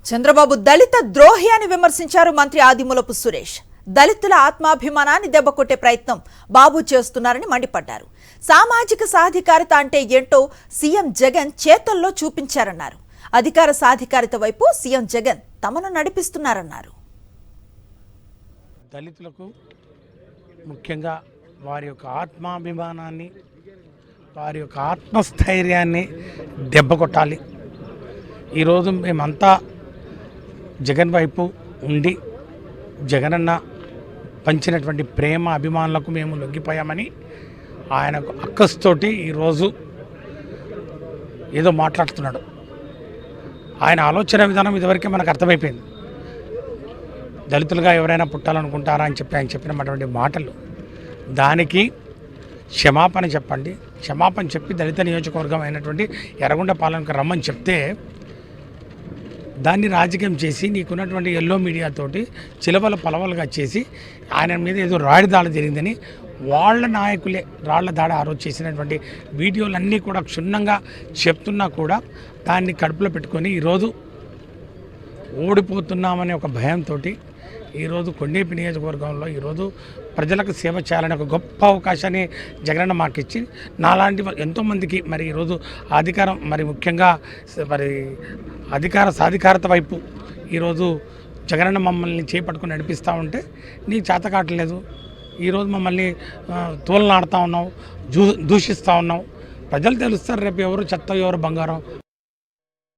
చంద్రబాబు దళిత ద్రోహి అని విమర్శించారు మంత్రి ఆదిమూలపు సురేష్. దళితుల ఆత్మాభిమానాన్ని దెబ్బకొట్టే ప్రయత్నం బాబు చేస్తున్నారని మండిపడ్డారు. సామాజిక సాధికారత అంటే ఏంటో సీఎం జగన్ చేతల్లో చూపించారన్నారు. అధికార సాధికారత వైపు సీఎం జగన్ తమను నడిపిస్తున్నారన్నారు. దళితులకు ముఖ్యంగా వారి యొక్క ఆత్మాభిమానాన్ని, వారి యొక్క ఆత్మస్థైర్యాన్ని దెబ్బకొట్టాలి. ఈరోజు మేమంతా జగన్ వైపు ఉండి జగనన్న పంచినటువంటి ప్రేమ అభిమానులకు మేము లొంగిపోయామని ఆయనకు అక్కస్తోటి ఈరోజు ఏదో మాట్లాడుతున్నాడు. ఆయన ఆలోచన విధానం ఇదివరకే మనకు అర్థమైపోయింది. దళితులుగా ఎవరైనా పుట్టాలనుకుంటారా అని చెప్పి ఆయన చెప్పినటువంటి మాటలు, దానికి క్షమాపణ చెప్పండి, క్షమాపణ చెప్పి దళిత నియోజకవర్గం అయినటువంటి ఎర్రగొండపాలెంకు రమ్మని చెప్తే దాన్ని రాజకీయం చేసి నీకున్నటువంటి ఎల్లో మీడియాతోటి చిలవల పలవలుగా చేసి ఆయన మీద ఏదో రాడి దాడి జరిగిందని వాళ్ళ నాయకులే రాళ్ల దాడి ఆ రోజు చేసినటువంటి వీడియోలన్నీ కూడా క్షుణ్ణంగా చెప్తున్నా కూడా దాన్ని కడుపులో పెట్టుకొని ఈరోజు ఓడిపోతున్నామనే ఒక భయంతో ఈరోజు కొండేపి నియోజకవర్గంలో ఈరోజు ప్రజలకు సేవ చేయాలనే ఒక గొప్ప అవకాశాన్ని జగనన్న మాకిచ్చి నాలాంటి ఎంతోమందికి మరి ఈరోజు అధికారం, మరి ముఖ్యంగా మరి అధికార సాధికారత వైపు ఈరోజు జగనన్న మమ్మల్ని చేపట్టుకుని నడిపిస్తూ ఉంటే నీకు చేత కావట్లేదు. ఈరోజు మమ్మల్ని తోలనాడుతూ ఉన్నావు, దూషిస్తూ ఉన్నావు. ప్రజలు తెలుస్తారు రేపు ఎవరు చెత్త ఎవరు బంగారం.